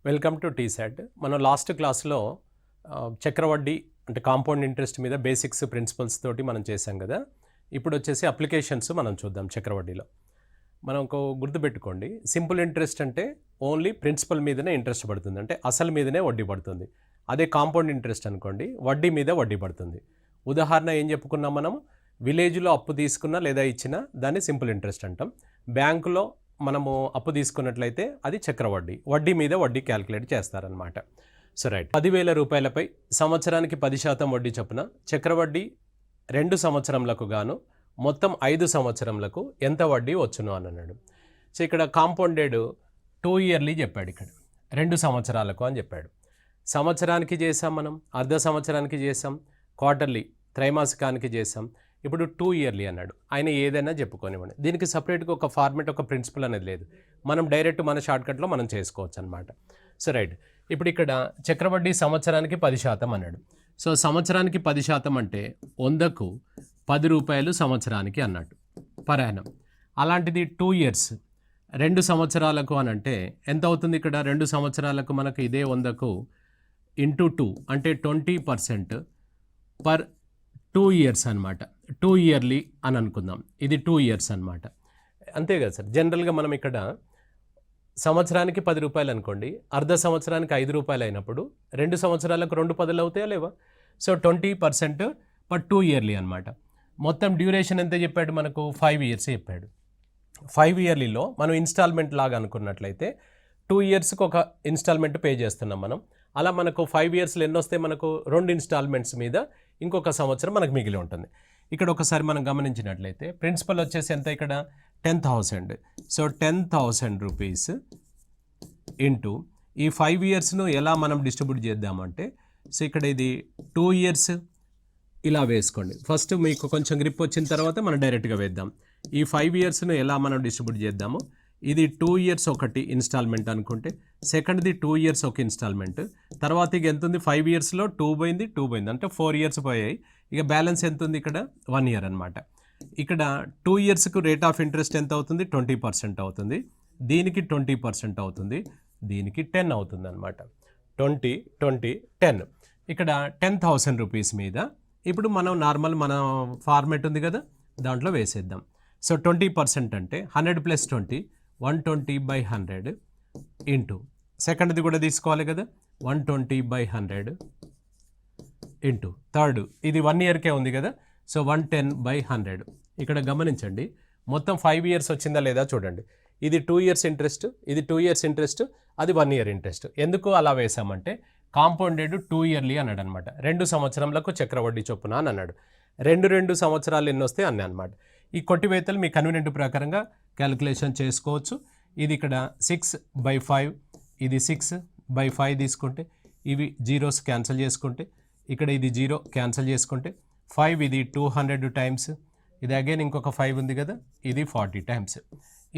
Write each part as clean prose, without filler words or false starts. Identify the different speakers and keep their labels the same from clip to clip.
Speaker 1: Welcome to T-SAT. మనం last క్లాస్లో చక్రవడ్డీ అంటే కాంపౌండ్ ఇంట్రెస్ట్ మీద బేసిక్స్ ప్రిన్సిపల్స్ తోటి మనం చేసాం కదా. ఇప్పుడు వచ్చేసి అప్లికేషన్స్ మనం చూద్దాం. చక్రవడ్డీలో మనం ఒక గుర్తుపెట్టుకోండి, సింపుల్ ఇంట్రెస్ట్ అంటే ఓన్లీ ప్రిన్సిపల్ మీదనే ఇంట్రెస్ట్ పడుతుంది, అంటే అసలు మీదనే వడ్డీ పడుతుంది. అదే కాంపౌండ్ ఇంట్రెస్ట్ అనుకోండి, వడ్డీ మీద వడ్డీ పడుతుంది. ఉదాహరణ ఏం చెప్పుకున్నాం మనం, విలేజ్లో అప్పు తీసుకున్నా లేదా ఇచ్చినా దాన్ని సింపుల్ ఇంట్రెస్ట్ అంటాం. బ్యాంకులో మనము అప్పు తీసుకున్నట్లయితే అది చక్రవడ్డీ, వడ్డీ మీద వడ్డీ క్యాలిక్యులేట్ చేస్తారనమాట. సో రైట్, 10,000 రూపాయలపై సంవత్సరానికి 10% వడ్డీ చొప్పున చక్రవడ్డీ 2 సంవత్సరములకు గాను మొత్తం 5 సంవత్సరములకు ఎంత వడ్డీ వచ్చును అని అన్నాడు. సో ఇక్కడ కాంపౌండెడ్ 2 ఇయర్లీ చెప్పాడు, ఇక్కడ 2 సంవత్సరాలకు అని చెప్పాడు. సంవత్సరానికి చేసాం మనం, అర్ధ సంవత్సరానికి చేసాం, క్వార్టర్లీ త్రైమాసికానికి చేసాం, ఇప్పుడు 2 ఇయర్లీ అన్నాడు. ఆయన ఏదైనా చెప్పుకోనివ్వండి, దీనికి సపరేట్గా ఒక ఫార్మేట్, ఒక ప్రిన్సిపల్ అనేది లేదు. మనం డైరెక్ట్ మన షార్ట్కట్లో మనం చేసుకోవచ్చు అనమాట. సో రైట్, ఇప్పుడు ఇక్కడ చక్రవడ్డీ సంవత్సరానికి 10% అన్నాడు. సో సంవత్సరానికి 10% అంటే 100కు 10 రూపాయలు సంవత్సరానికి అన్నట్టు పర్ యానం. అలాంటిది 2 ఇయర్స్ 2 సంవత్సరాలకు అని అంటే ఎంత అవుతుంది? ఇక్కడ 2 సంవత్సరాలకు మనకు ఇదే 100కు ఇంటూ 2 అంటే 20% పర్ 2 ఇయర్స్ అనమాట. 2 ఇయర్లీ అని అనుకుందాం, ఇది 2 ఇయర్స్ అనమాట. అంతే కదా సార్. జనరల్గా మనం ఇక్కడ సంవత్సరానికి 10 రూపాయలు అనుకోండి, అర్ధ సంవత్సరానికి 5 రూపాయలు అయినప్పుడు 2 సంవత్సరాలకు 2 10 అవుతాయా లేవా? సో 20% పర్ 2 ఇయర్లీ అనమాట. మొత్తం డ్యూరేషన్ ఎంత చెప్పాడు మనకు? 5 ఇయర్స్ చెప్పాడు. 5 ఇయర్లీలో మనం ఇన్స్టాల్మెంట్ లాగా అనుకున్నట్లయితే 2 ఇయర్స్కి ఒక ఇన్స్టాల్మెంట్ పే చేస్తున్నాం మనం. అలా మనకు 5 ఇయర్స్లో ఎన్ని వస్తే మనకు 2 ఇన్స్టాల్మెంట్స్ మీద ఇంకొక సంవత్సరం మనకు మిగిలి ఉంటుంది. ఇక్కడ ఒకసారి మనం గమనించినట్లయితే ప్రిన్సిపల్ వచ్చేసి ఎంత ఇక్కడ? 10,000. సో 10,000 రూపీస్ ఇంటూ ఈ 5 ఇయర్స్ను ఎలా మనం డిస్ట్రిబ్యూట్ చేద్దామంటే, సో ఇక్కడ ఇది 2 ఇయర్స్ ఇలా వేసుకోండి. ఫస్ట్ మీకు కొంచెం గ్రిప్ వచ్చిన తర్వాత మనం డైరెక్ట్గా వేద్దాం. ఈ 5 ఇయర్స్ను ఎలా మనం డిస్ట్రిబ్యూట్ చేద్దాము? ఇది 2 ఇయర్స్ ఒకటి ఇన్స్టాల్మెంట్ అనుకుంటే, సెకండ్ది 2 ఇయర్స్ ఒక ఇన్స్టాల్మెంట్, తర్వాత ఇక ఎంత ఉంది? 5 ఇయర్స్లో 2 పోయింది అంటే 4 ఇయర్స్ పోయాయి. ఇక బ్యాలెన్స్ ఎంత ఉంది ఇక్కడ? 1 ఇయర్ అనమాట. ఇక్కడ 2 ఇయర్స్కు రేట్ ఆఫ్ ఇంట్రెస్ట్ ఎంత అవుతుంది? 20% అవుతుంది. దీనికి 20% అవుతుంది, దీనికి 10 అవుతుంది అనమాట. 20, 20, 10. ఇక్కడ 10,000 రూపీస్ మీద ఇప్పుడు మనం నార్మల్ మన ఫార్మేట్ ఉంది కదా, దాంట్లో వేసేద్దాం. సో 20% అంటే 100 + 20, 120/100 ఇంటూ సెకండ్ది కూడా తీసుకోవాలి కదా, 120/100 ఇంటూ థర్డ్, ఇది 1 ఇయర్కే ఉంది కదా, సో 110/100. ఇక్కడ గమనించండి, మొత్తం 5 ఇయర్స్ వచ్చిందా లేదా చూడండి. ఇది 2 ఇయర్స్ ఇంట్రెస్ట్, ఇది 2 ఇయర్స్ ఇంట్రెస్ట్, అది 1 ఇయర్ ఇంట్రెస్ట్. ఎందుకు అలా వేసామంటే కాంపౌండెడ్ 2 ఇయర్లీ అన్నాడు అనమాట. 2 సంవత్సరంలకు చక్రవడ్డీ చొప్పున అని అన్నాడు. 2 సంవత్సరాలు ఎన్ని వస్తాయి అన్నీ అనమాట. ఈ కొట్టివేతలు మీ కన్వీనియంట్ ప్రకారంగా క్యాలిక్యులేషన్ చేసుకోవచ్చు. ఇది ఇక్కడ 6/5, ఇది 6/5 తీసుకుంటే, ఇవి జీరోస్ క్యాన్సిల్ చేసుకుంటే, ఇక్కడ ఇది 0 క్యాన్సిల్ చేసుకుంటే, 5 ఇది 200 టైమ్స్, ఇది అగైన్ ఇంకొక 5 ఉంది కదా, ఇది 40 టైమ్స్.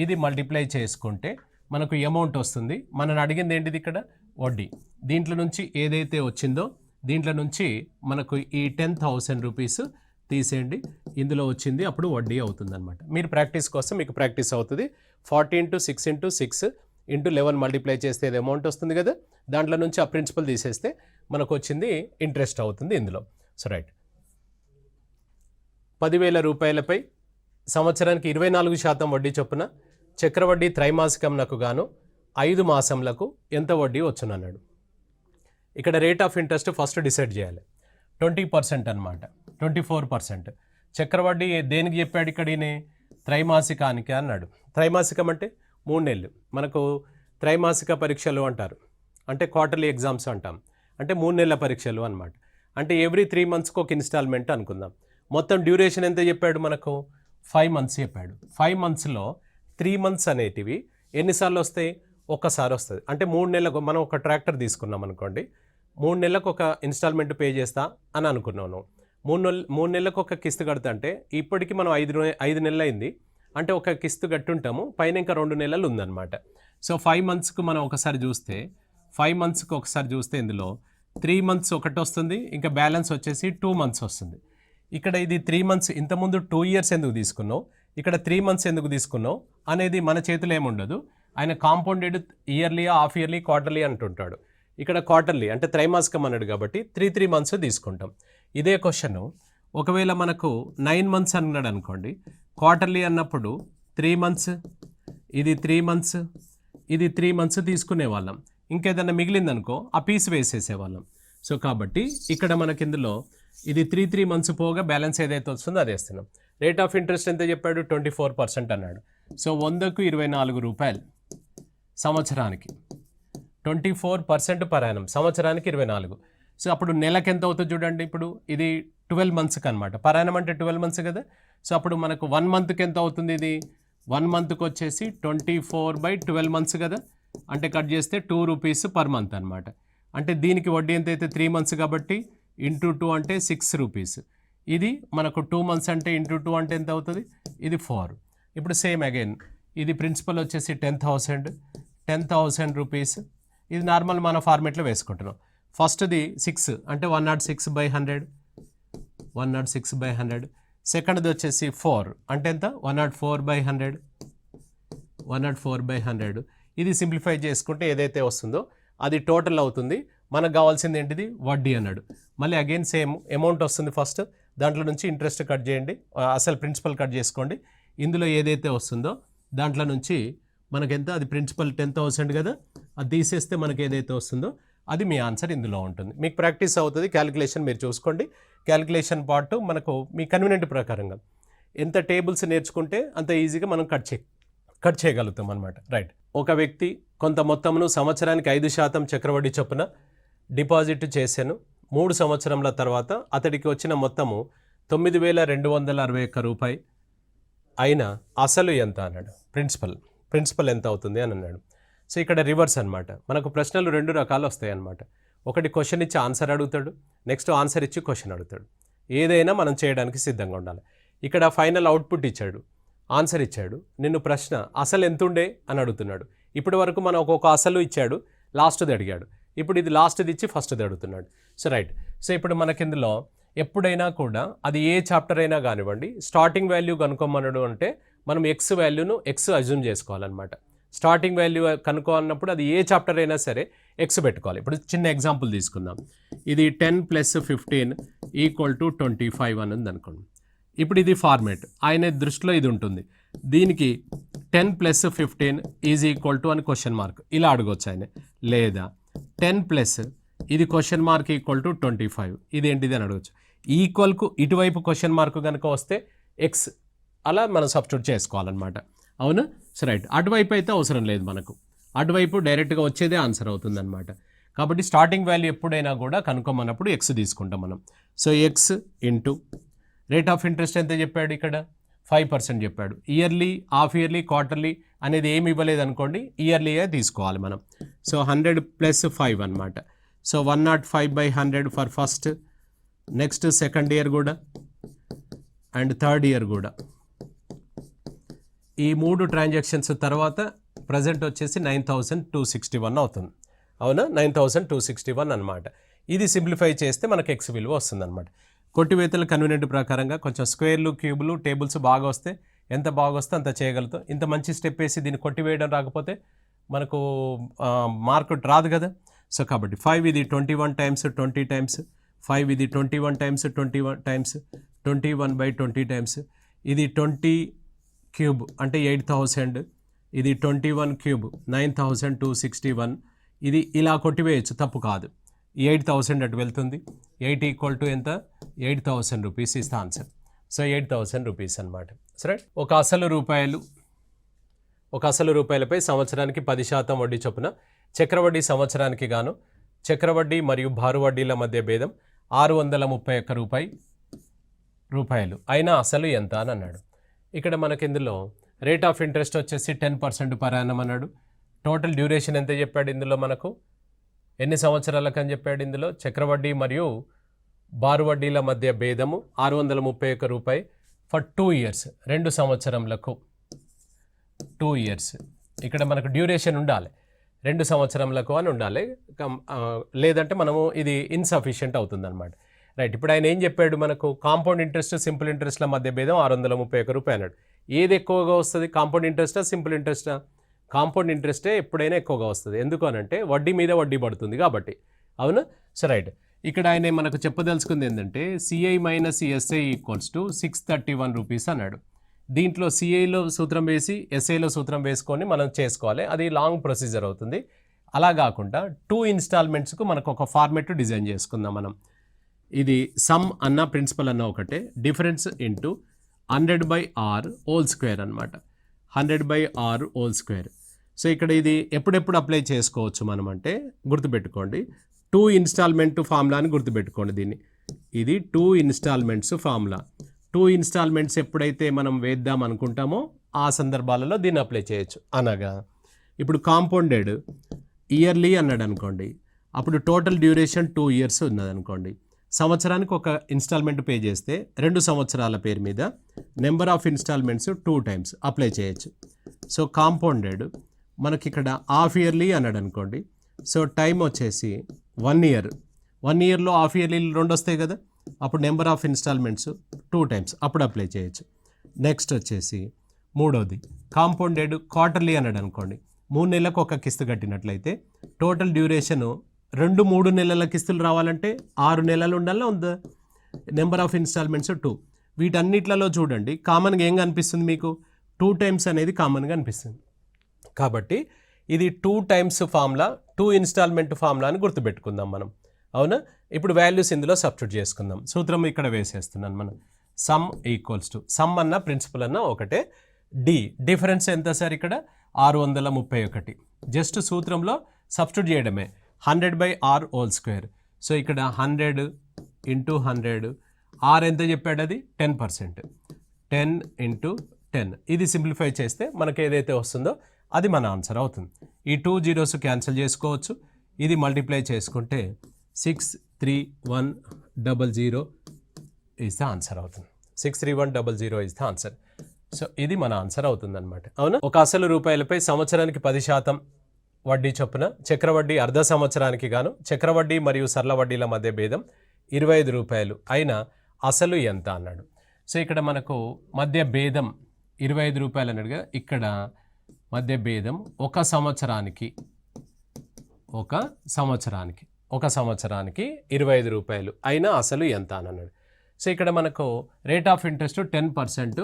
Speaker 1: ఇది మల్టిప్లై చేసుకుంటే మనకు అమౌంట్ వస్తుంది. మనని అడిగింది ఏంటిది ఇక్కడ? వడ్డీ. దీంట్లో నుంచి ఏదైతే వచ్చిందో దీంట్లో నుంచి మనకు ఈ 10,000 రూపీస్ తీసేయండి, ఇందులో వచ్చింది అప్పుడు వడ్డీ అవుతుంది అనమాట. మీరు ప్రాక్టీస్ కోసం మీకు ప్రాక్టీస్ అవుతుంది. 40 × 6 × 6 × 11 మల్టిప్లై చేస్తే ఇది అమౌంట్ వస్తుంది కదా, దాంట్లో నుంచి ఆ ప్రిన్సిపల్ తీసేస్తే మనకు వచ్చింది ఇంట్రెస్ట్ అవుతుంది ఇందులో. సో రైట్, 10,000 రూపాయలపై సంవత్సరానికి 24% వడ్డీ చొప్పున చక్రవడ్డీ త్రైమాసికంకు గాను 5 మాసంలకు ఎంత వడ్డీ వచ్చును అన్నాడు. ఇక్కడ rate of interest first decide చేయాలి. 20% అనమాట, 24%. చక్రవడ్డీ దేనికి చెప్పాడు ఇక్కడ? త్రైమాసికానికి అన్నాడు. త్రైమాసికం అంటే 3 నెలలు. మనకు త్రైమాసిక పరీక్షలు అంటారు, అంటే క్వార్టర్లీ ఎగ్జామ్స్ అంటాం, అంటే 3 నెలల పరీక్షలు అనమాట. అంటే ఎవ్రీ 3 మంత్స్కి ఒక ఇన్స్టాల్మెంట్ అనుకుందాం. మొత్తం డ్యూరేషన్ ఎంత చెప్పాడు మనకు? 5 మంత్స్ చెప్పాడు. 5 మంత్స్లో 3 మంత్స్ అనేటివి ఎన్నిసార్లు వస్తాయి? ఒక్కసారి వస్తుంది. అంటే 3 నెలలకు మనం ఒక ట్రాక్టర్ తీసుకున్నాం అనుకోండి, 3 నెలలకు ఒక ఇన్స్టాల్మెంట్ పే చేస్తా అని అనుకున్నాను. 3 నెలలకు ఒక కిస్తు కడతా అంటే ఇప్పటికి మనం 5 నెలలు అయింది అంటే ఒక కిస్తు కట్టుంటాము, పైన ఇంకా 2 నెలలు ఉందన్నమాట. సో 5 మంత్స్కి మనం ఒకసారి చూస్తే, 5 మంత్స్కి ఒకసారి చూస్తే ఇందులో 3 మంత్స్ ఒకటి వస్తుంది, ఇంకా బ్యాలెన్స్ వచ్చేసి 2 మంత్స్ వస్తుంది. ఇక్కడ ఇది 3 మంత్స్, ఇంతకుముందు 2 ఇయర్స్ ఎందుకు తీసుకున్నావు, ఇక్కడ 3 మంత్స్ ఎందుకు తీసుకున్నావు అనేది మన చేతిలో ఏముండదు. ఆయన compounded yearly, half yearly, quarterly అంటుంటాడు. ఇక్కడ క్వార్టర్లీ అంటే త్రైమాసికం అన్నాడు కాబట్టి 3 మంత్స్ తీసుకుంటాం. ఇదే క్వశ్చన్ ఒకవేళ మనకు 9 మంత్స్ అన్నాడు అనుకోండి, క్వార్టర్లీ అన్నప్పుడు 3 మంత్స్, ఇది 3 మంత్స్, ఇది 3 మంత్స్ తీసుకునే వాళ్ళం. ఇంకేదన్నా మిగిలిందనుకో ఆ పీస్ వేసేసేవాళ్ళం. సో కాబట్టి ఇక్కడ మనకి ఇందులో ఇది 3 మంత్స్ పోగా బ్యాలెన్స్ ఏదైతే వస్తుందో అది వేస్తున్నాం. రేట్ ఆఫ్ ఇంట్రెస్ట్ ఎంత చెప్పాడు? 24% అన్నాడు. సో 100కు 24 రూపాయలు సంవత్సరానికి, 24% పర్ యానం, సంవత్సరానికి 24. సో అప్పుడు నెలకు ఎంత అవుతుంది చూడండి. ఇప్పుడు ఇది 12 మంత్స్కి అనమాట. పర్ యానం అంటే 12 మంత్స్ కదా. సో అప్పుడు మనకు 1 మంత్కి ఎంత అవుతుంది? ఇది 1 మంత్కి వచ్చేసి 24/12 మంత్స్ కదా. అంటే కట్ చేస్తే 2 రూపీస్ పర్ మంత్ అనమాట. అంటే దీనికి వడ్డీ ఎంత అయితే 3 మంత్స్ కాబట్టి ఇంటూ 2 అంటే 6 రూపీస్. ఇది మనకు 2 మంత్స్ అంటే ఇంటూ 2 అంటే ఎంత అవుతుంది? ఇది 4. ఇప్పుడు సేమ్ అగైన్ ఇది ప్రిన్సిపల్ వచ్చేసి 10,000 రూపీస్. ఇది నార్మల్ మన ఫార్మేట్లో వేసుకుంటున్నాం. ఫస్ట్ది 6 అంటే 106/100, 106/100. సెకండ్ది వచ్చేసి 4 అంటే ఎంత? 104/100, 104/100. ఇది సింప్లిఫై చేసుకుంటే ఏదైతే వస్తుందో అది టోటల్ అవుతుంది. మనకు కావాల్సింది ఏంటిది? వడ్డీ అన్నాడు. మళ్ళీ అగైన్ సేమ్ అమౌంట్ వస్తుంది. ఫస్ట్ దాంట్లో నుంచి ఇంట్రెస్ట్ కట్ చేయండి, అసలు ప్రిన్సిపల్ కట్ చేసుకోండి. ఇందులో ఏదైతే వస్తుందో దాంట్లో నుంచి మనకెంత? అది ప్రిన్సిపల్ 10,000 కదా. అది తీసేస్తే మనకి ఏదైతే వస్తుందో అది మీ ఆన్సర్ ఇందులో ఉంటుంది. మీకు ప్రాక్టీస్ అవుతుంది, క్యాలిక్యులేషన్ మీరు చూసుకోండి. క్యాలిక్యులేషన్ పార్ట్ మనకు మీ కన్వీనియంట్ ప్రకారంగా ఎంత టేబుల్స్ నేర్చుకుంటే అంత ఈజీగా మనం కట్ చేయగలుగుతాం అనమాట. రైట్. ఒక వ్యక్తి కొంత మొత్తమును సంవత్సరానికి 5% చక్రవడ్డీ చొప్పున డిపాజిట్ చేశాను. 3 సంవత్సరముల తర్వాత అతడికి వచ్చిన మొత్తము 9,261 రూపాయి అయినా అసలు ఎంత అన్నాడు. ప్రిన్సిపల్ ఎంత అవుతుంది అని అన్నాడు. సో ఇక్కడ రివర్స్ అనమాట. మనకు ప్రశ్నలు 2 రకాలు వస్తాయి అన్నమాట. ఒకటి క్వశ్చన్ ఇచ్చి ఆన్సర్ అడుగుతాడు, నెక్స్ట్ ఆన్సర్ ఇచ్చి క్వశ్చన్ అడుగుతాడు. ఏదైనా మనం చేయడానికి సిద్ధంగా ఉండాలి. ఇక్కడ ఫైనల్ అవుట్పుట్ ఇచ్చాడు, ఆన్సర్ ఇచ్చాడు, నిన్ను ప్రశ్న అసలు ఎంతుండే అని అడుగుతున్నాడు. ఇప్పటి వరకు మనం ఒక్కొక్క అసలు ఇచ్చాడు, లాస్ట్ది అడిగాడు. ఇప్పుడు ఇది లాస్ట్ది ఇచ్చి ఫస్ట్ది అడుగుతున్నాడు. So right. సో ఇప్పుడు మనకి ఇందులో ఎప్పుడైనా కూడా అది ఏ చాప్టర్ అయినా కానివ్వండి, స్టార్టింగ్ వాల్యూ కనుక్కోమన్నాడు అంటే మనం ఎక్స్ వాల్యూను ఎక్స్ అజ్యూమ్ చేసుకోవాలన్నమాట. స్టార్టింగ్ వాల్యూ కనుక్కోవాలన్నప్పుడు అది ఏ చాప్టర్ అయినా సరే ఎక్స్ పెట్టుకోవాలి. ఇప్పుడు చిన్న ఎగ్జాంపుల్ తీసుకుందాం. ఇది 10 + 15 = 25 అని ఉంది అనుకోండి. ఇప్పుడు ఇది ఫార్మేట్, ఆయన దృష్టిలో ఇది ఉంటుంది. దీనికి 10 + 15 = అని క్వశ్చన్ మార్క్ ఇలా అడగొచ్చు ఆయన. లేదా 10+ ఇది క్వశ్చన్ మార్క్ = 25 ఇదేంటిది అని అడగచ్చు. ఈక్వల్కు ఇటువైపు క్వశ్చన్ మార్క్ కనుక వస్తే ఎక్స్ అలా మనం సబ్స్టిట్యూట్ చేసుకోవాలన్నమాట. అవునా? So right. అటువైపు అయితే అవసరం లేదు మనకు, అటువైపు డైరెక్ట్గా వచ్చేదే ఆన్సర్ అవుతుందన్నమాట. కాబట్టి స్టార్టింగ్ వాల్యూ ఎప్పుడైనా కూడా కనుక్కోమన్నప్పుడు ఎక్స్ తీసుకుంటాం మనం. So X into rate of interest ఎంత చెప్పాడు? ఇక్కడ 5% చెప్పాడు. ఇయర్లీ, హాఫ్ ఇయర్లీ, క్వార్టర్లీ అనేది ఏమి ఇవ్వలేదు అనుకోండి, ఇయర్లీయే తీసుకోవాలి మనం. సో 100 + 5 అనమాట. So 105/100 for first, next second year కూడా అండ్ థర్డ్ ఇయర్ కూడా. ఈ 3 ట్రాన్సాక్షన్స్ తర్వాత ప్రజెంట్ వచ్చేసి 9,261 అవుతుంది. అవునా? 9,261 అనమాట. ఇది సింప్లిఫై చేస్తే మనకు ఎక్స్ విలువ వస్తుంది అనమాట. కొట్టివేతల కన్వీనియంట్ ప్రకారంగా కొంచెం స్క్వేర్లు, క్యూబులు, టేబుల్స్ బాగా వస్తే ఎంత బాగా వస్తే అంత చేయగలుగుతాం. ఇంత మంచి స్టెప్ వేసి దీన్ని కొట్టివేయడం రాకపోతే మనకు మార్క్ రాదు కదా. సో కాబట్టి 5 ఇది 21 టైమ్స్ 20 టైమ్స్, 5 ఇది 21 టైమ్స్ 21 టైమ్స్, 21/20 టైమ్స్, ఇది 20 క్యూబ్ అంటే 8,000, ఇది 21 క్యూబ్ 9,261. ఇది ఇలా కొట్టివేయచ్చు, తప్పు కాదు. 8,000 అటు వెళ్తుంది. 8 = ఎంత? 8,000 rupees is the answer. So 8,000 rupees అనమాట. సరే. ఒక అసలు రూపాయలపై సంవత్సరానికి 10% వడ్డీ చొప్పున చక్రవడ్డీ సంవత్సరానికి గాను చక్రవడ్డీ మరియు భారు వడ్డీల మధ్య భేదం 631 రూపాయలు అయినా అసలు ఎంత అని అన్నాడు. ఇక్కడ మనకి ఇందులో రేట్ ఆఫ్ ఇంట్రెస్ట్ వచ్చేసి 10% పర్ యానం అన్నాడు. టోటల్ డ్యూరేషన్ ఎంత చెప్పాడు? ఇందులో మనకు ఎన్ని సంవత్సరాలకు అని చెప్పాడు? ఇందులో చక్రవడ్డీ మరియు భారు వడ్డీల మధ్య భేదము 631 రూపాయి ఫర్ 2 ఇయర్స్, 2 సంవత్సరములకు 2 ఇయర్స్. ఇక్కడ మనకు డ్యూరేషన్ ఉండాలి, 2 సంవత్సరములకు అని ఉండాలి. లేదంటే మనము ఇది ఇన్సఫిషియెంట్ అవుతుందన్నమాట. రైట్. ఇప్పుడు ఆయన ఏం చెప్పాడు? మనకు కాంపౌండ్ ఇంట్రెస్ట్, సింపుల్ ఇంట్రెస్ట్ల మధ్య భేదం 631 రూపాయలు అన్నాడు. ఏది ఎక్కువగా వస్తుంది? కాంపౌండ్ ఇంట్రెస్టా, సింపుల్ ఇంట్రెస్టా? కాంపౌండ్ ఇంట్రెస్టే ఎప్పుడైనా ఎక్కువగా వస్తుంది. ఎందుకు అనంటే వడ్డీ మీద వడ్డీ పడుతుంది కాబట్టి. అవునా? So right. ఇక్కడ ఆయన మనకు చెప్పదలుచుకుంది ఏంటంటే CI minus SI equals to 631 rupees అన్నాడు. దీంట్లో సిఐలో సూత్రం వేసి ఎస్ఐలో సూత్రం వేసుకొని మనం చేసుకోవాలి. అది లాంగ్ ప్రొసీజర్ అవుతుంది. అలా కాకుండా 2 ఇన్స్టాల్మెంట్స్కు మనకు ఒక ఫార్మెట్ డిజైన్ చేసుకుందాం మనం. ఇది సమ్ అన్న ప్రిన్సిపల్ అన్న ఒకటే, డిఫరెన్స్ ఇంటూ 100/r² అనమాట. 100/r². సో ఇక్కడ ఇది ఎప్పుడెప్పుడు అప్లై చేసుకోవచ్చు మనం అంటే గుర్తుపెట్టుకోండి, 2 ఇన్స్టాల్మెంట్ ఫార్ములా అని గుర్తుపెట్టుకోండి దీన్ని. ఇది 2 ఇన్స్టాల్మెంట్స్ ఫార్ములా. 2 ఇన్స్టాల్మెంట్స్ ఎప్పుడైతే మనం వేద్దాం అనుకుంటామో ఆ సందర్భాలలో దీన్ని అప్లై చేయొచ్చు. అనగా ఇప్పుడు కాంపౌండెడ్ ఇయర్లీ అన్నాడు అనుకోండి, అప్పుడు టోటల్ డ్యూరేషన్ 2 ఇయర్స్ ఉన్నది అనుకోండి. సంవత్సరానికి ఒక ఇన్స్టాల్మెంట్ పే చేస్తే 2 సంవత్సరాల పేరు మీద number of installments 2 times apply చేయొచ్చు. సో కాంపౌండెడ్ మనకి ఇక్కడ హాఫ్ ఇయర్లీ అన్నాడు అనుకోండి. సో టైం వచ్చేసి 1 ఇయర్. 1 ఇయర్లో హాఫ్ ఇయర్లీ 2 వస్తాయి కదా, అప్పుడు నెంబర్ ఆఫ్ ఇన్స్టాల్మెంట్స్ 2 టైమ్స్ అప్పుడు అప్లై చేయొచ్చు. నెక్స్ట్ వచ్చేసి మూడోది కాంపౌండెడ్ క్వార్టర్లీ అన్నాడు అనుకోండి. 3 నెలలకు ఒక కిస్తు కట్టినట్లయితే టోటల్ డ్యూరేషను 2-3 నెలల కిస్తులు రావాలంటే 6 నెలలు ఉండాలా ఉందా. Number of installments 2. వీటన్నిట్లలో చూడండి కామన్గా ఏం కనిపిస్తుంది మీకు, 2 టైమ్స్ అనేది కామన్గా అనిపిస్తుంది. కాబట్టి ఇది 2 టైమ్స్ ఫార్ములా, 2 ఇన్స్టాల్మెంట్ ఫార్ములా అని గుర్తుపెట్టుకుందాం మనం. అవునా? ఇప్పుడు వాల్యూస్ ఇందులో సబ్స్టిట్యూట్ చేసుకుందాం. సూత్రం ఇక్కడ వేసేస్తున్నాను మనం. సమ్ ఈక్వల్స్ టు, సమ్ అన్న ప్రిన్సిపల్ అన్న ఒకటే, డిఫరెన్స్ ఎంత సార్ ఇక్కడ 631. జస్ట్ సూత్రంలో సబ్స్టిట్యూట్ చేయడమే, 100/r². సో ఇక్కడ 100 × 100, r ఎంత చెప్పాడు అది 10%, 10 × 10. ఇది సింప్లిఫై చేస్తే మనకు ఏదైతే వస్తుందో అది మన ఆన్సర్ అవుతుంది. ఈ 2 జీరోస్ క్యాన్సిల్ చేసుకోవచ్చు. ఇది మల్టిప్లై చేసుకుంటే 63100 ఈజ్ ద ఆన్సర్ అవుతుంది. 63100 ఈజ్ ద ఆన్సర్. సో ఇది మన ఆన్సర్ అవుతుంది అనమాట. అవునా? ఒక అసలు రూపాయలపై సంవత్సరానికి 10% వడ్డీ చొప్పున చక్రవడ్డీ అర్ధ సంవత్సరానికి గాను చక్రవడ్డీ మరియు సరళ వడ్డీల మధ్య భేదం 25 రూపాయలు అయినా అసలు ఎంత అన్నాడు. సో ఇక్కడ మనకు మధ్య భేదం 25 రూపాయలు అన్నాడుగా, ఇక్కడ మధ్య భేదం ఒక సంవత్సరానికి 25 రూపాయలు అయినా అసలు ఎంత అని అన్నాడు. సో ఇక్కడ మనకు rate of interest 10%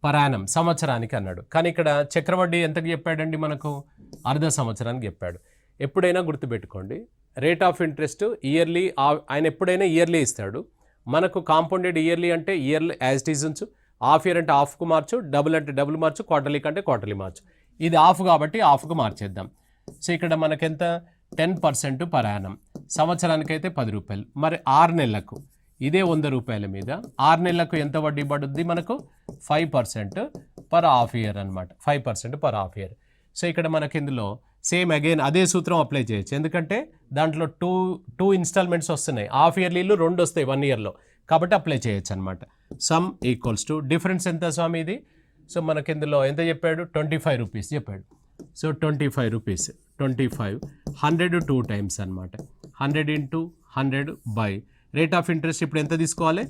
Speaker 1: per annum సంవత్సరానికి అన్నాడు. కానీ ఇక్కడ చక్రవడ్డీ ఎంతకు చెప్పాడండి మనకు, అర్ధ సంవత్సరానికి చెప్పాడు. ఎప్పుడైనా గుర్తుపెట్టుకోండి, రేట్ ఆఫ్ ఇంట్రెస్ట్ ఇయర్లీ ఆయన ఎప్పుడైనా ఇయర్లీ ఇస్తాడు. మనకు కాంపౌండెడ్ ఇయర్లీ అంటే ఇయర్లీ యాజ్ ఇట్ ఈజ్ ఉంచు, హాఫ్ ఇయర్ అంటే హాఫ్కు మార్చు, డబుల్ అంటే డబుల్ మార్చు, క్వార్టర్లీ కంటే క్వార్టర్లీ మార్చు. ఇది హాఫ్ కాబట్టి హాఫ్కు మార్చేద్దాం. సో ఇక్కడ మనకెంత 10% పర్ యానం, సంవత్సరానికైతే 10 రూపాయలు. మరి 6 నెలలకు ఇదే 100 రూపాయల మీద 6 నెలలకు ఎంత వడ్డీ పడుద్ది మనకు, 5% పర్ హాఫ్ ఇయర్ అనమాట. 5% పర్ హాఫ్ ఇయర్. సో ఇక్కడ మనకి ఇందులో సేమ్ అగైన్ అదే సూత్రం అప్లై చేయొచ్చు, ఎందుకంటే దాంట్లో టూ ఇన్స్టాల్మెంట్స్ వస్తున్నాయి. హాఫ్ ఇయర్లీలు 2 వస్తాయి 1 ఇయర్లో, కాబట్టి అప్లై చేయొచ్చు అనమాట. సమ్ ఈక్వల్స్ టు, డిఫరెన్స్ ఎంత స్వామి ఇది, సో మనకి ఇందులో ఎంత చెప్పాడు, 25 రూపీస్ చెప్పాడు. సో 25 రూపీస్, 25 100 2 టైమ్స్ అనమాట. 100 × 100 బై రేట్ ఆఫ్ ఇంట్రెస్ట్ ఇప్పుడు ఎంత తీసుకోవాలి,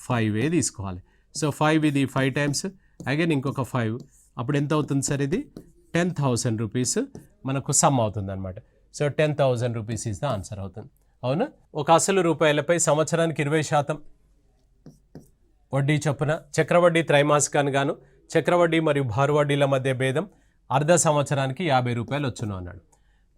Speaker 1: 5 తీసుకోవాలి. సో 5 ఇది 5 టైమ్స్, అగైన్ ఇంకొక 5, అప్పుడు ఎంత అవుతుంది సార్, ఇది 10,000 రూపీస్ మనకు సమ్ అవుతుంది అనమాట. So 10,000 rupees is the answer అవుతుంది. అవునా? ఒక అసలు రూపాయలపై సంవత్సరానికి 20% వడ్డీ చొప్పున చక్రవడ్డీ త్రైమాసికాన్ని గాను చక్రవడ్డీ మరియు భారు వడ్డీల మధ్య భేదం అర్ధ సంవత్సరానికి 50 రూపాయలు వచ్చును అన్నాడు.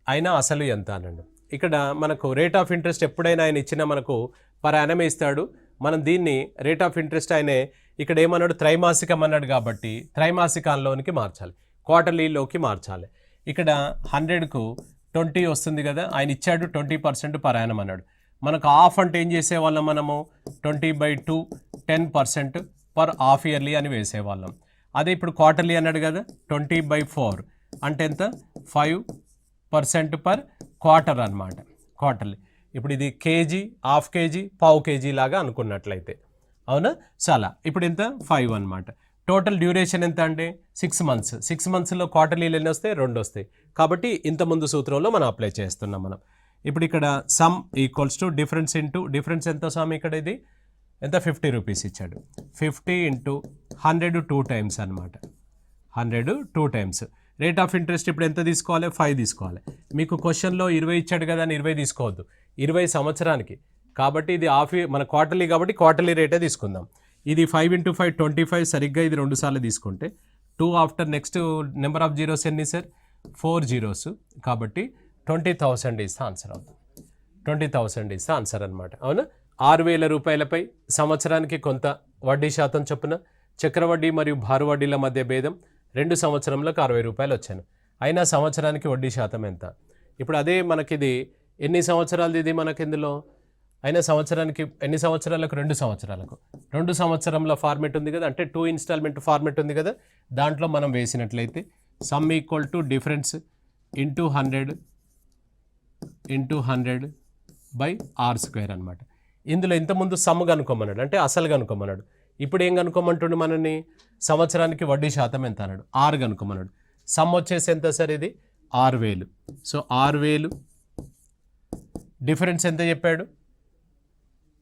Speaker 1: అయినా అసలు ఎంత అన్నాడు. ఇక్కడ మనకు రేట్ ఆఫ్ ఇంట్రెస్ట్ ఎప్పుడైనా ఆయన ఇచ్చిన మనకు పర్ యానమే ఇస్తాడు. మనం దీన్ని రేట్ ఆఫ్ ఇంట్రెస్ట్ ఆయనే ఇక్కడ ఏమన్నాడు, త్రైమాసికం అన్నాడు కాబట్టి త్రైమాసికాల్లోనికి మార్చాలి, క్వార్టర్లీలోకి మార్చాలి. ఇక్కడ 100కు 20 వస్తుంది కదా, ఆయన ఇచ్చాడు 20% పర్ యానం అన్నాడు. మనకు హాఫ్ అంటే ఏం చేసేవాళ్ళం మనము, 20/2 10% పర్ హాఫ్ ఇయర్లీ అని వేసేవాళ్ళం. అదే ఇప్పుడు క్వార్టర్లీ అన్నాడు కదా, 20/4 అంటే ఎంత, 5% పర్ క్వార్టర్ అనమాట, క్వార్టర్లీ. ఇప్పుడు ఇది కేజీ, హాఫ్ కేజీ, పావు కేజీ లాగా అనుకున్నట్లయితే. అవునా? చాలా ఇప్పుడు ఎంత 5 అనమాట. టోటల్ డ్యూరేషన్ ఎంత అంటే 6 మంత్స్. 6 మంత్స్లో క్వార్టర్లీలు ఎన్ని వస్తాయి, 2 వస్తాయి. కాబట్టి ఇంతకుముందు సూత్రంలో మనం అప్లై చేస్తున్నాం మనం. ఇప్పుడు ఇక్కడ some equals to difference into, difference ఎంత సమ్ ఇక్కడ ఇది ఎంత, 50 రూపీస్ ఇచ్చాడు. 50 × 100 2 టైమ్స్ అనమాట, 100 2 టైమ్స్. రేట్ ఆఫ్ ఇంట్రెస్ట్ ఇప్పుడు ఎంత తీసుకోవాలి? 5 తీసుకోవాలి. మీకు క్వశ్చన్లో 20 ఇచ్చాడు కదా అని 20 తీసుకోవద్దు, 20 సంవత్సరానికి. కాబట్టి ఇది మన క్వార్టర్లీ కాబట్టి క్వార్టర్లీ రేటే తీసుకుందాం. ఇది 5 × 5 25, సరిగ్గా ఇది 2 సార్లు తీసుకుంటే 2 after next number of zeros ఎన్ని సార్? 4 జీరోస్. కాబట్టి 20,000 ఈజ్ ద ఆన్సర్ అవుతుంది. 20,000 ఈజ్ ద ఆన్సర్ అనమాట. అవునా? 6,000 రూపాయలపై సంవత్సరానికి కొంత వడ్డీ శాతం చొప్పున చక్రవడ్డీ మరియు భారు వడ్డీల మధ్య భేదం 2 సంవత్సరంలోకి 60 రూపాయలు వచ్చాను. అయినా సంవత్సరానికి వడ్డీ శాతం ఎంత? ఇప్పుడు అదే మనకిది ఎన్ని సంవత్సరాలది? ఇది మనకి ఇందులో అయినా సంవత్సరానికి ఎన్ని సంవత్సరాలకు? 2 సంవత్సరాలకు. 2 సంవత్సరంలో ఫార్మెట్ ఉంది కదా, అంటే 2 ఇన్స్టాల్మెంట్ ఫార్మెట్ ఉంది కదా, దాంట్లో మనం వేసినట్లయితే sum equal to difference into 100 by r² అనమాట. ఇందులో ఇంతకుముందు సమ్ కనుక్కోమన్నాడు, అంటే అసలు కనుక్కోమన్నాడు. ఇప్పుడు ఏం కనుక్కోమంటుండే మనని? సంవత్సరానికి వడ్డీ శాతం ఎంత అన్నాడు? 6 కనుక్కోమన్నాడు. సమ్ వచ్చేసి ఎంత సార్? ఇది 6,000. సో 6,000 డిఫరెన్స్ ఎంత చెప్పాడు?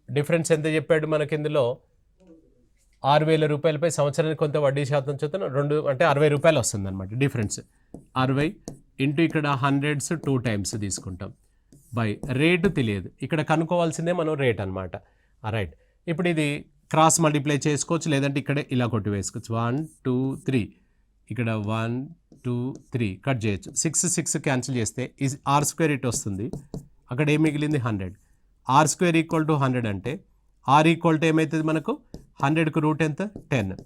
Speaker 1: డిఫరెన్స్ ఎంత చెప్పాడు మనకి? ఇందులో 6,000 రూపాయలపై సంవత్సరానికి కొంత వడ్డీ శాతం చొప్పున 2 అంటే 60 రూపాయలు వస్తుంది అనమాట డిఫరెన్స్. 60 ఇంటూ ఇక్కడ 100s 2 టైమ్స్ తీసుకుంటాం బై రేటు తెలియదు, ఇక్కడ కనుక్కోవాల్సిందే మనం రేట్ అనమాట. రైట్. ఇప్పుడు ఇది క్రాస్ మల్టిప్లై చేసుకోవచ్చు, లేదంటే ఇక్కడే ఇలా కొట్టి వేసుకోవచ్చు. 1 2 3 ఇక్కడ 1 2 3 కట్ చేయొచ్చు. 6 క్యాన్సిల్ చేస్తే ఈ r² ఇటు వస్తుంది, అక్కడ ఏం మిగిలింది? 100. r² ఈక్వల్ టు 100 అంటే r ఈక్వల్ టు ఏమవుతుంది మనకు? 100కు రూట్ ఎంత? 10.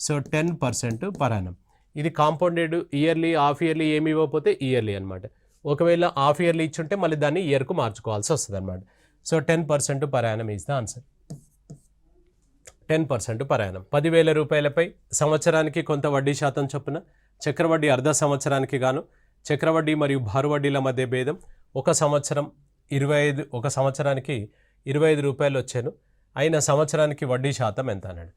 Speaker 1: So 10% per annum. ఇది కాంపౌండెడ్ ఇయర్లీ, హాఫ్ ఇయర్లీ ఏమి ఇవ్వకపోతే ఇయర్లీ అనమాట. ఒకవేళ హాఫ్ ఇయర్లీ ఇచ్చుంటే మళ్ళీ దాన్ని ఇయర్కు మార్చుకోవాల్సి వస్తుంది అనమాట. So 10% per annum is the answer. 10% per annum. 10,000 రూపాయలపై సంవత్సరానికి కొంత వడ్డీ శాతం చొప్పున చక్రవడ్డీ అర్ధ సంవత్సరానికి గాను చక్రవడ్డీ మరియు భారు వడ్డీల మధ్య భేదం ఒక సంవత్సరానికి 25 రూపాయలు వచ్చాను. అయిన సంవత్సరానికి వడ్డీ శాతం ఎంత అన్నాడు.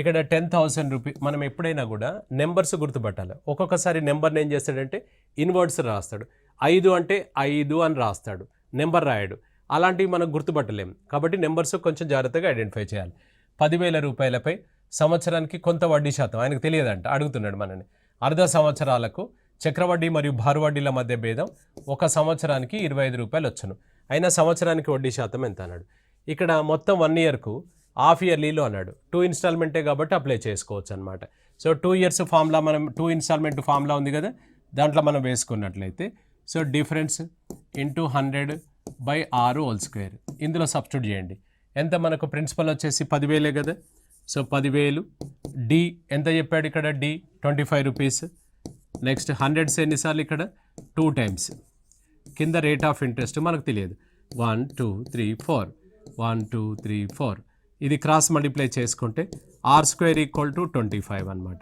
Speaker 1: ఇక్కడ 10,000 రూపీ. మనం ఎప్పుడైనా కూడా నెంబర్స్ గుర్తుపట్టాలి. ఒక్కొక్కసారి నెంబర్ని ఏం చేస్తాడంటే ఇన్వర్డ్స్ రాస్తాడు. 5 అంటే 5 అని రాస్తాడు, నెంబర్ రాయడు. అలాంటివి మనం గుర్తుపట్టలేము. కాబట్టి నెంబర్స్ కొంచెం జాగ్రత్తగా ఐడెంటిఫై చేయాలి. 10,000 రూపాయలపై సంవత్సరానికి కొంత వడ్డీ శాతం ఆయనకు తెలియదంట, అడుగుతున్నాడు మనని. అర్ధ సంవత్సరాలకు చక్రవడ్డీ మరియు భారు వడ్డీల మధ్య భేదం ఒక సంవత్సరానికి 25 రూపాయలు వచ్చును. అయినా సంవత్సరానికి వడ్డీ శాతం ఎంత అన్నాడు. ఇక్కడ మొత్తం 1 ఇయర్కు హాఫ్ ఇయర్లీలో అన్నాడు. 2 ఇన్స్టాల్మెంటే కాబట్టి అప్లై చేసుకోవచ్చు అనమాట. సో 2 ఇయర్స్ ఫార్ములా, మనం 2 ఇన్స్టాల్మెంట్ ఫార్ములా ఉంది కదా, దాంట్లో మనం వేసుకున్నట్లయితే so difference into 100 by r². ఇందులో సబ్స్టిట్యూట్ చేయండి. ఎంత మనకు? ప్రిన్సిపల్ వచ్చేసి 10,000 కదా. సో 10,000 డి ఎంత చెప్పాడు ఇక్కడ? D 25 rupees. నెక్స్ట్ 100s ఎన్నిసార్లు? ఇక్కడ 2 టైమ్స్. కింద రేట్ ఆఫ్ ఇంట్రెస్ట్ మనకు తెలియదు. 1 2 3 4 1 2 3 4. ఇది క్రాస్ మల్టిప్లై చేసుకుంటే r² ఈక్వల్ టు 25 అనమాట.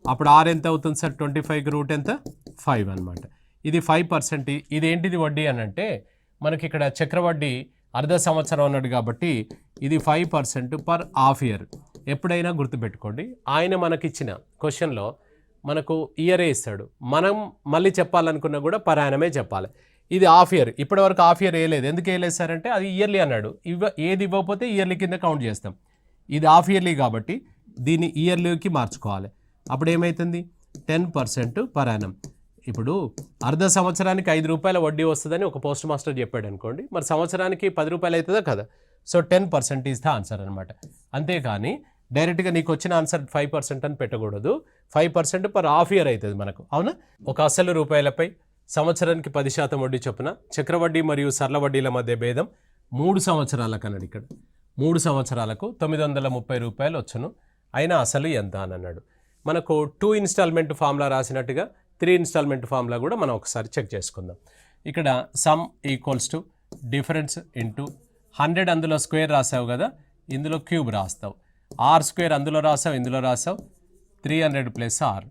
Speaker 1: అప్పుడు r ఎంత అవుతుంది సార్? 25కి రూట్ ఎంత? 5 అనమాట. ఇది 5%. ఇదేంటిది వడ్డీ అని అంటే మనకి ఇక్కడ చక్రవడ్డీ అర్ధ సంవత్సరం అన్నాడు కాబట్టి ఇది 5% పర్ హాఫ్ ఇయర్. ఎప్పుడైనా గుర్తుపెట్టుకోండి, ఆయన మనకిచ్చిన క్వశ్చన్లో మనకు ఇయరే ఇస్తాడు. మనం మళ్ళీ చెప్పాలనుకున్నా కూడా పర్ యానమే చెప్పాలి. ఇది హాఫ్ ఇయర్, ఇప్పటివరకు హాఫ్ ఇయర్ వేయలేదు. ఎందుకు వేయలేదు సార్ అంటే అది ఇయర్లీ అన్నాడు. ఏది ఇవ్వకపోతే ఇయర్లీ కింద కౌంట్ చేస్తాం. ఇది హాఫ్ ఇయర్లీ కాబట్టి దీన్ని ఇయర్లీకి మార్చుకోవాలి. అప్పుడు ఏమవుతుంది? 10% పర్ యానం. ఇప్పుడు అర్ధ సంవత్సరానికి 5 రూపాయల వడ్డీ వస్తుందని ఒక పోస్ట్ మాస్టర్ చెప్పాడు అనుకోండి, మరి సంవత్సరానికి 10 రూపాయలు అవుతుందా కదా. సో 10% ఈజ్ ద ఆన్సర్ అనమాట. అంతేకాని డైరెక్ట్గా నీకు వచ్చిన ఆన్సర్ 5% అని పెట్టకూడదు. 5% పర్ హాఫ్ ఇయర్ అవుతుంది మనకు. అవునా? ఒక అసలు రూపాయలపై సంవత్సరానికి 10% వడ్డీ చొప్పున చక్రవడ్డీ మరియు సరళ వడ్డీల మధ్య భేదం 3 సంవత్సరాలకు అన్నాడు. ఇక్కడ 3 సంవత్సరాలకు 930 రూపాయలు వచ్చును. అయినా అసలు ఎంత అని అన్నాడు. మనకు 2 ఇన్స్టాల్మెంట్ ఫార్ములా రాసినట్టుగా 3 ఇన్స్టాల్మెంట్ ఫార్ములా కూడా మనం ఒకసారి చెక్ చేసుకుందాం. ఇక్కడ some equals to difference into 100 అందులో స్క్వేర్ రాసావు కదా, ఇందులో క్యూబ్ రాస్తావు. r² అందులో రాసావు, ఇందులో రాసావు. 300 ప్లస్ r.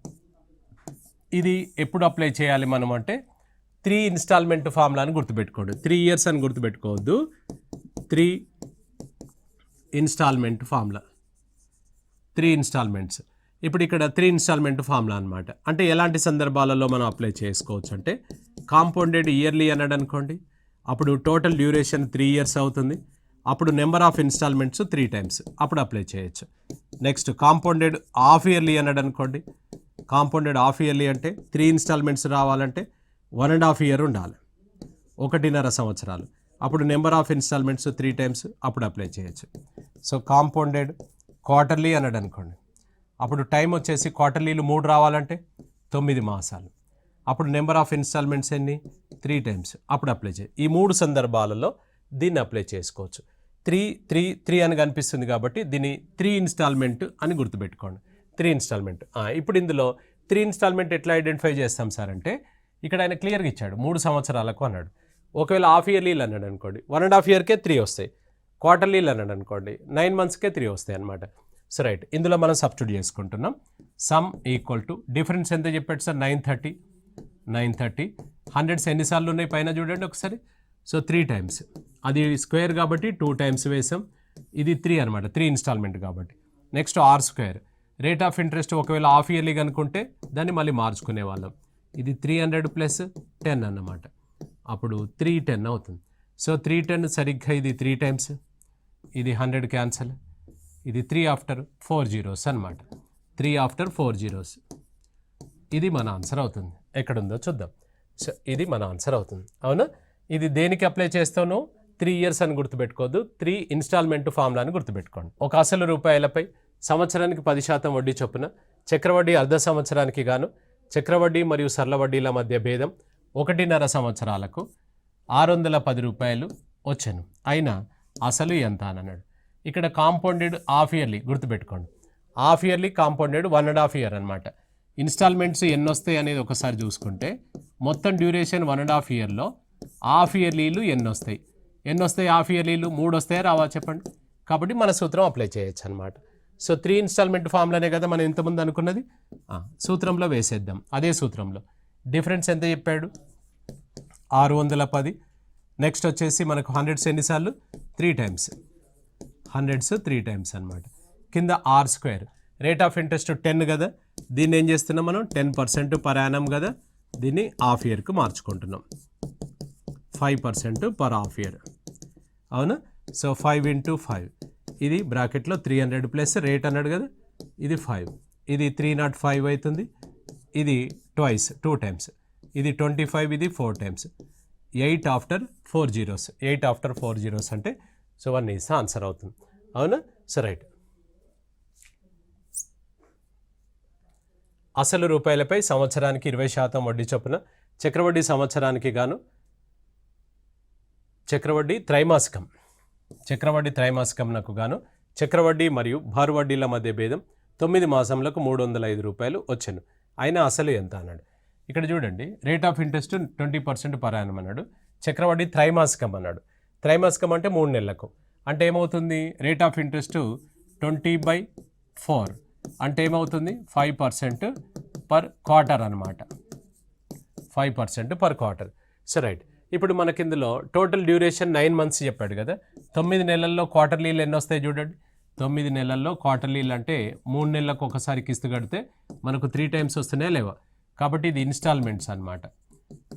Speaker 1: ఇది ఎప్పుడు అప్లై చేయాలి మనం అంటే 3 ఇన్స్టాల్మెంట్ ఫార్ములా అని గుర్తుపెట్టుకోండి. 3 ఇయర్స్ అని గుర్తుపెట్టుకోవద్దు. 3 ఇన్స్టాల్మెంట్ ఫార్ములా, 3 ఇన్స్టాల్మెంట్స్. ఇప్పుడు ఇక్కడ 3 ఇన్స్టాల్మెంట్ ఫార్ములా అనమాట. అంటే ఎలాంటి సందర్భాలలో మనం అప్లై చేసుకోవచ్చు అంటే కాంపౌండెడ్ ఇయర్లీ అన్నాడు అనుకోండి, అప్పుడు టోటల్ డ్యూరేషన్ 3 ఇయర్స్ అవుతుంది. అప్పుడు నెంబర్ ఆఫ్ ఇన్స్టాల్మెంట్స్ 3 టైమ్స్, అప్పుడు అప్లై చేయొచ్చు. నెక్స్ట్ కాంపౌండెడ్ హాఫ్ ఇయర్లీ అన్నాడు అనుకోండి, కాంపౌండెడ్ హాఫ్ ఇయర్లీ అంటే 3 ఇన్స్టాల్మెంట్స్ రావాలంటే 1.5 ఇయర్ ఉండాలి, 1.5 సంవత్సరాలు. అప్పుడు నెంబర్ ఆఫ్ ఇన్స్టాల్మెంట్స్ 3 టైమ్స్ అప్పుడు అప్లై చేయొచ్చు. సో కాంపౌండెడ్ క్వార్టర్లీ అన్నాడు అనుకోండి, అప్పుడు టైం వచ్చేసి క్వార్టర్లీలు 3 రావాలంటే 9 మాసాలు. అప్పుడు నెంబర్ ఆఫ్ ఇన్స్టాల్మెంట్స్ ఎన్ని 3 టైమ్స్ అప్పుడు అప్లై చేయి. ఈ 3 సందర్భాలలో దీన్ని అప్లై చేసుకోవచ్చు. 3 అని కనిపిస్తుంది కాబట్టి దీన్ని 3 ఇన్స్టాల్మెంట్ అని గుర్తుపెట్టుకోండి. 3 ఇన్స్టాల్మెంట్. ఇప్పుడు ఇందులో 3 ఇన్స్టాల్మెంట్ ఎట్లా ఐడెంటిఫై చేస్తాం సార్ అంటే, ఇక్కడ ఆయన క్లియర్గా ఇచ్చాడు 3 సంవత్సరాలకు అన్నాడు. ఒకవేళ హాఫ్ ఇయర్లీలు అన్నాడు అనుకోండి, 1.5 ఇయర్కే 3 వస్తాయి. క్వార్టర్లీలు అన్నాడు అనుకోండి, 9 మంత్స్కే 3 వస్తాయి అనమాట. సో రైట్, ఇందులో మనం సబ్స్టిట్యూట్ చేసుకుంటున్నాం. సమ్ ఈక్వల్ టు డిఫరెన్స్ ఎంత చెప్పాడు సార్, 930. హండ్రెడ్స్ ఎన్నిసార్లు ఉన్నాయి పైన చూడండి ఒకసారి. సో 3 టైమ్స్, అది స్క్వేర్ కాబట్టి 2 టైమ్స్ వేసాం. ఇది 3 అనమాట, 3 ఇన్స్టాల్మెంట్ కాబట్టి. Next r square, rate of interest ఒకవేళ హాఫ్ ఇయర్లీ కనుక్కుంటే దాన్ని మళ్ళీ మార్చుకునే వాళ్ళం. ఇది 300 ప్లస్ 10 అన్నమాట, అప్పుడు 310 అవుతుంది. సో 310 సరిగ్గా ఇది 3 టైమ్స్, ఇది 100 క్యాన్సల్, ఇది 3 ఆఫ్టర్ 4 జీరోస్ అనమాట. 3 ఆఫ్టర్ 4 జీరోస్, ఇది మన ఆన్సర్ అవుతుంది. ఎక్కడుందో చూద్దాం. సో ఇది మన ఆన్సర్ అవుతుంది, అవునా? ఇది దేనికి అప్లై చేస్తానో 3 ఇయర్స్ అని గుర్తుపెట్టుకోవద్దు, 3 ఇన్స్టాల్మెంట్ ఫార్ములా అని గుర్తుపెట్టుకోండి. ఒక అసలు రూపాయలపై సంవత్సరానికి 10% వడ్డీ చొప్పున చక్రవడ్డీ అర్ధ సంవత్సరానికి గాను చక్రవడ్డీ మరియు సరళ వడ్డీల మధ్య భేదం 1.5 సంవత్సరాలకు 610 రూపాయలు వచ్చాను. అయినా అసలు ఎంత అని అన్నాడు. ఇక్కడ కాంపౌండెడ్ హాఫ్ ఇయర్లీ గుర్తుపెట్టుకోండి, హాఫ్ ఇయర్లీ కాంపౌండెడ్ 1.5 ఇయర్ అనమాట. ఇన్స్టాల్మెంట్స్ ఎన్ని వస్తాయి అనేది ఒకసారి చూసుకుంటే మొత్తం డ్యూరేషన్ 1.5 ఇయర్లో హాఫ్ ఇయర్లీలు ఎన్ని వస్తాయి హాఫ్ ఇయర్లీలు 3 వస్తాయా రావా చెప్పండి. కాబట్టి మన సూత్రం అప్లై చేయొచ్చు అనమాట. సో 3 ఇన్స్టాల్మెంట్ ఫామ్లోనే కదా మనం ఇంతకుముందు అనుకున్నది, సూత్రంలో వేసేద్దాం. అదే సూత్రంలో డిఫరెన్స్ ఎంత చెప్పాడు, 610. నెక్స్ట్ వచ్చేసి మనకు హండ్రెడ్స్ ఎన్నిసార్లు 3 టైమ్స్, హండ్రెడ్స్ 3 టైమ్స్ అనమాట. కింద r square, rate of interest 10 కదా, దీన్ని ఏం చేస్తున్నాం మనం 10% పర్ యానం కదా, దీన్ని హాఫ్ ఇయర్కి మార్చుకుంటున్నాం. 5% పర్ హాఫ్ ఇయర్, అవునా? సో 5 × 5, ఇది బ్రాకెట్లో 300 ప్లస్ రేట్ అన్నాడు కదా, ఇది 5, ఇది 305 అవుతుంది. ఇది ట్వైస్ 2 టైమ్స్, ఇది 25, ఇది 4 times. 8 after 4 zeros, 8 after 4 zeros అంటే సో 1 ఈస్ ఆన్సర్ అవుతుంది, అవునా? సో రైట్, అసలు రూపాయలపై సంవత్సరానికి 20% వడ్డీ చొప్పున చక్రవడ్డీ సంవత్సరానికి గాను చక్రవడ్డీ త్రైమాసికంనకు గాను చక్రవడ్డీ మరియు భారు వడ్డీల మధ్య భేదం 9 మాసంలకు 305 రూపాయలు వచ్చాను. అయినా అసలు ఎంత అన్నాడు. ఇక్కడ చూడండి, rate of interest 20% per annum అన్నాడు, చక్రవడ్డీ త్రైమాసికం అన్నాడు. త్రైమాసికం అంటే 3 నెలలకు, అంటే ఏమవుతుంది, రేట్ ఆఫ్ ఇంట్రెస్ట్ 20/4 అంటే ఏమవుతుంది 5% పర్ క్వార్టర్ అనమాట, 5% పర్ క్వార్టర్. సో రైట్, ఇప్పుడు మనకి ఇందులో టోటల్ డ్యూరేషన్ 9 మంత్స్ చెప్పాడు కదా, 9 నెలల్లో క్వార్టర్లీలు ఎన్ని వస్తాయి చూడండి. 9 నెలల్లో క్వార్టర్లీలు అంటే 3 నెలలకు ఒకసారి కిస్తు కడితే మనకు 3 టైమ్స్ వస్తున్నాయా లేవా, కాబట్టి ఇది ఇన్స్టాల్మెంట్స్ అనమాట,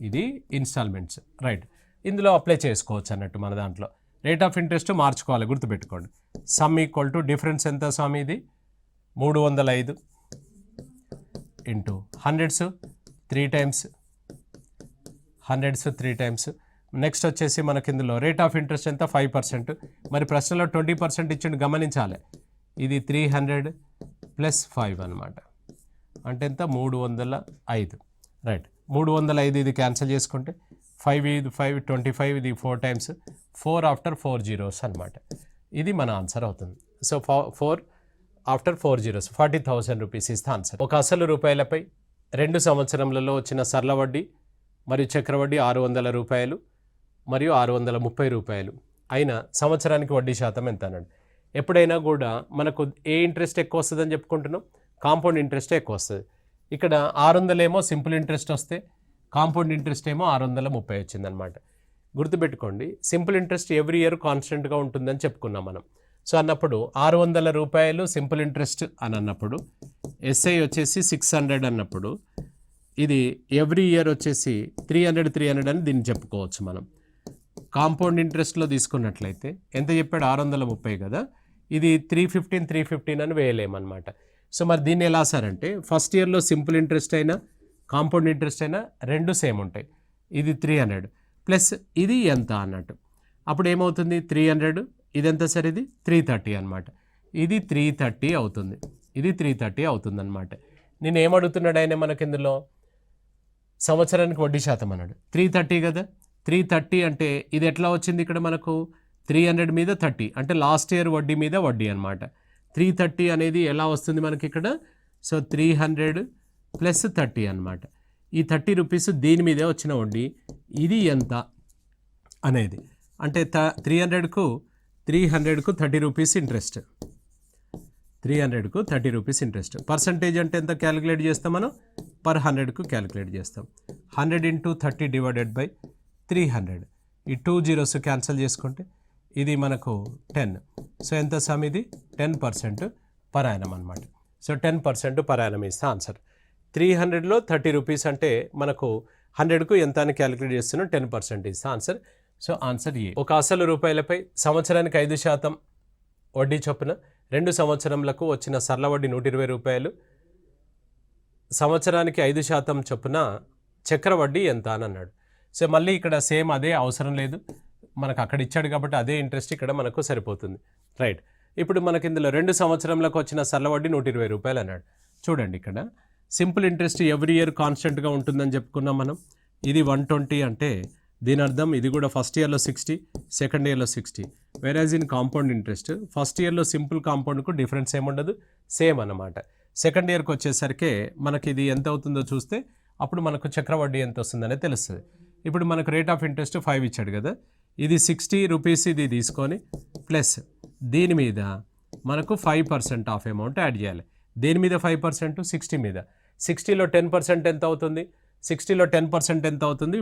Speaker 1: ఇది ఇన్స్టాల్మెంట్స్. రైట్, ఇందులో అప్లై చేసుకోవచ్చు అన్నట్టు మన దాంట్లో. రేట్ ఆఫ్ ఇంట్రెస్ట్ మార్చుకోవాలి, గుర్తుపెట్టుకోండి. సమ్ ఈక్వల్ టు డిఫరెన్స్ ఎంత స్వామి, ఇది 305 into hundreds 3 times, hundreds 3 times. Next వచ్చేసి మనకి ఇందులో రేట్ ఆఫ్ ఇంట్రెస్ట్ ఎంత 5%, మరి ప్రశ్నలో 20% ఇచ్చిండు గమనించాలి. ఇది 300 ప్లస్ 5 అనమాట, అంటే ఎంత 305. రైట్, 305 ఇది క్యాన్సిల్ చేసుకుంటే 5 ఇది 5, 25, ఇది 4 టైమ్స్, 4 ఆఫ్టర్ 4 జీరోస్ అనమాట. ఇది మన ఆన్సర్ అవుతుంది. So 4 after 4 zeros 40,000 rupees is the answer. ఒక అసలు రూపాయలపై 2 సంవత్సరములలో వచ్చిన సరళ వడ్డీ మరియు చక్రవడ్డీ 600 రూపాయలు మరియు 630 రూపాయలు. అయినా సంవత్సరానికి వడ్డీ శాతం ఎంత అన్నాడు. ఎప్పుడైనా కూడా మనకు ఏ ఇంట్రెస్ట్ ఎక్కువ వస్తుందని చెప్పుకుంటున్నాం, కాంపౌండ్ ఇంట్రెస్ట్ ఎక్కువ వస్తుంది. ఇక్కడ 600 ఏమో సింపుల్ ఇంట్రెస్ట్ వస్తే, కాంపౌండ్ ఇంట్రెస్ట్ ఏమో 630 వచ్చిందనమాట. గుర్తుపెట్టుకోండి, సింపుల్ ఇంట్రెస్ట్ ఎవ్రీ ఇయర్ కాన్స్టెంట్గా ఉంటుందని చెప్పుకున్నాం మనం. సో అన్నప్పుడు 600 రూపాయలు సింపుల్ ఇంట్రెస్ట్ అని అన్నప్పుడు, ఎస్ఐ వచ్చేసి 600 అన్నప్పుడు, ఇది ఎవ్రీ ఇయర్ వచ్చేసి 300 అని దీన్ని చెప్పుకోవచ్చు మనం. కాంపౌండ్ ఇంట్రెస్ట్లో తీసుకున్నట్లయితే ఎంత చెప్పాడు, 630 కదా, ఇది 315 అని వేయలేమన్నమాట. సో మరి దీన్ని ఎలా సారంటే ఫస్ట్ ఇయర్లో సింపుల్ ఇంట్రెస్ట్ అయినా కాంపౌండ్ ఇంట్రెస్ట్ అయినా రెండు సేమ్ ఉంటాయి. ఇది 300 ప్లస్ ఇది ఎంత అన్నట్టు. అప్పుడు ఏమవుతుంది 300 ఇది ఎంత సార్, ఇది 330 అనమాట. ఇది 330 అవుతుంది, ఇది 330 అవుతుంది అనమాట. నేను ఏమడుగుతున్నాడు ఆయన మనకి ఇందులో సంవత్సరానికి వడ్డీ శాతం అన్నాడు. 330 కదా, 330 అంటే ఇది ఎట్లా వచ్చింది ఇక్కడ మనకు 300 మీద 30 అంటే లాస్ట్ ఇయర్ వడ్డీ మీద వడ్డీ అనమాట. 330 అనేది ఎలా వస్తుంది మనకి ఇక్కడ, సో 300 ప్లస్ 30 అనమాట. ఈ 30 రూపీస్ దీని మీదే వచ్చిన వడ్డీ. ఇది ఎంత అనేది అంటే 300కు 30 రూపీస్ ఇంట్రెస్ట్, 300కు 30 రూపీస్ ఇంట్రెస్ట్. పర్సంటేజ్ అంటే ఎంత క్యాలిక్యులేట్ చేస్తాం మనం, పర్ 100కు క్యాలిక్యులేట్ చేస్తాం. 100 × 30 డివైడెడ్ బై 300. ఈ 2 zeros క్యాన్సిల్ చేసుకుంటే ఇది మనకు 10. సో ఎంత సమ్ ఇది 10% పర్ యానం అనమాట. సో 10% పర్ యానం ఇస్తే ఆన్సర్. 300లో 30 రూపీస్ అంటే మనకు 100కు ఎంత అని క్యాలిక్యులేట్ చేస్తున్నాం, 10% ఇస్తే ఆన్సర్. సో ఆన్సర్ ఏ. ఒక అసలు రూపాయలపై సంవత్సరానికి 5% వడ్డీ చొప్పున 2 సంవత్సరములకు వచ్చిన సరళ వడ్డీ 120 రూపాయలు. సంవత్సరానికి 5% చొప్పున చక్ర వడ్డీ ఎంత అని అన్నాడు. సో మళ్ళీ ఇక్కడ సేమ్ అదే అవసరం లేదు, మనకు అక్కడ ఇచ్చాడు కాబట్టి అదే ఇంట్రెస్ట్ ఇక్కడ మనకు సరిపోతుంది. రైట్. ఇప్పుడు మనకి ఇందులో 2 సంవత్సరంలకు వచ్చిన సరళ వడ్డీ 120 రూపాయలు అన్నాడు. చూడండి ఇక్కడ సింపుల్ ఇంట్రెస్ట్ ఎవ్రీ ఇయర్ కాన్స్టెంట్గా ఉంటుందని చెప్పుకున్నాం మనం. ఇది 120 అంటే దీని అర్థం ఇది కూడా ఫస్ట్ ఇయర్లో 60, సెకండ్ ఇయర్లో 60. వేరేజ్ ఇన్ కాంపౌండ్ ఇంట్రెస్ట్ ఫస్ట్ ఇయర్లో సింపుల్ కాంపౌండ్కు డిఫరెన్స్ ఏముండదు, సేమ్ అన్నమాట. సెకండ్ ఇయర్కి వచ్చేసరికి మనకి ఇది ఎంత అవుతుందో చూస్తే అప్పుడు మనకు చక్ర వడ్డీ ఎంత వస్తుందనే తెలుస్తుంది. ఇప్పుడు మనకు రేట్ ఆఫ్ ఇంట్రెస్ట్ 5 ఇచ్చాడు కదా, ఇది 60 రూపీస్ ఇది తీసుకొని ప్లస్ దీని మీద మనకు 5% ఆఫ్ అమౌంట్ యాడ్ చేయాలి. దేని మీద 5%, 60 మీద. 60లో 10% ఎంత అవుతుంది, 60లో 10% ఎంత అవుతుంది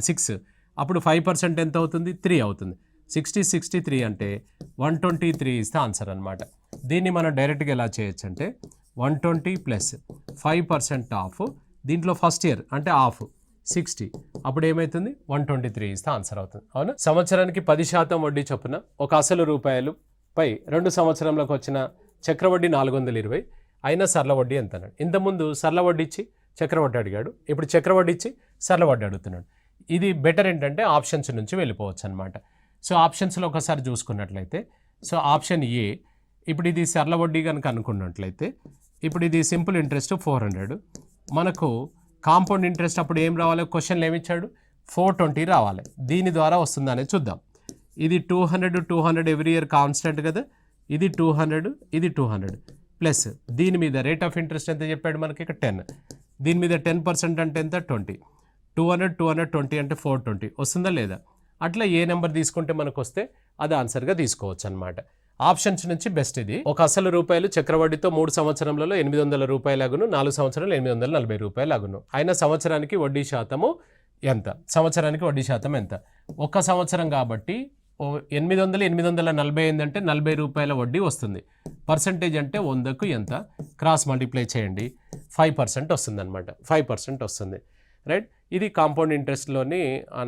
Speaker 1: 6. అప్పుడు 5% ఎంత అవుతుంది 3 అవుతుంది. 63 అంటే 123 ఇస్తే ఆన్సర్ అనమాట. దీన్ని మనం డైరెక్ట్గా ఎలా చేయొచ్చు అంటే 120 ప్లస్ 5% ఆఫ్ దీంట్లో ఫస్ట్ ఇయర్ అంటే ఆఫ్ 60, అప్పుడు ఏమవుతుంది 123 ఇస్తే ఆన్సర్ అవుతుంది. అవునా. సంవత్సరానికి 10% వడ్డీ చొప్పున ఒక అసలు రూపాయలు పై 2 సంవత్సరంలోకి వచ్చిన చక్రవడ్డీ 420 అయినా సరళ వడ్డీ ఎంత అన్నాడు. ఇంతకుముందు సరళ వడ్డీ ఇచ్చి చక్రవడ్డీ అడిగాడు, ఇప్పుడు చక్రవడ్డీ ఇచ్చి సరళ వడ్డీ అడుగుతున్నాడు. ఇది బెటర్ ఏంటంటే ఆప్షన్స్ నుంచి వెళ్ళిపోవచ్చు అనమాట. సో ఆప్షన్స్లో ఒకసారి చూసుకున్నట్లయితే సో ఆప్షన్ ఏ, ఇప్పుడు ఇది సరళ వడ్డీ కనుక అనుకున్నట్లయితే ఇప్పుడు ఇది సింపుల్ ఇంట్రెస్ట్ 400, మనకు కాంపౌండ్ ఇంట్రెస్ట్ అప్పుడు ఏం రావాలి, క్వశ్చన్లు ఏమిచ్చాడు 420 రావాలి. దీని ద్వారా వస్తుందా అనేది చూద్దాం. ఇది 200 ఎవ్రీ ఇయర్ కాన్స్టెంట్ కదా, ఇది 200 ఇది 200 ప్లస్ దీని మీద రేట్ ఆఫ్ ఇంట్రెస్ట్ ఎంత చెప్పాడు మనకి ఇక్కడ 10, దీని మీద 10% అంటే ఎంత 20, 220 అంటే 420 వస్తుందా లేదా. అట్లా ఏ నెంబర్ తీసుకుంటే మనకు వస్తే అది ఆన్సర్గా తీసుకోవచ్చు అనమాట. ఆప్షన్స్ నుంచి బెస్ట్ ఇది. ఒక అసలు రూపాయలు చక్రవడ్డీతో 3 సంవత్సరంలో 800 రూపాయలు అగును, 4 సంవత్సరాలు 840 రూపాయలు అగును. అయినా సంవత్సరానికి వడ్డీ శాతము ఎంత, సంవత్సరానికి వడ్డీ శాతం ఎంత. ఒక సంవత్సరం కాబట్టి 840 ఏంటంటే 40 రూపాయల వడ్డీ వస్తుంది. పర్సంటేజ్ అంటే 100కు ఎంత, క్రాస్ మల్టిప్లై చేయండి 5% వస్తుంది అనమాట, 5% వస్తుంది. రైట్. ఇది కాంపౌండ్ ఇంట్రెస్ట్లోని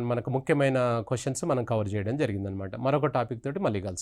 Speaker 1: మనకు ముఖ్యమైన క్వశ్చన్స్ మనం కవర్ చేయడం జరిగిందనమాట. మరొక టాపిక్ తోటి మళ్ళీ కలుసుకుందాం.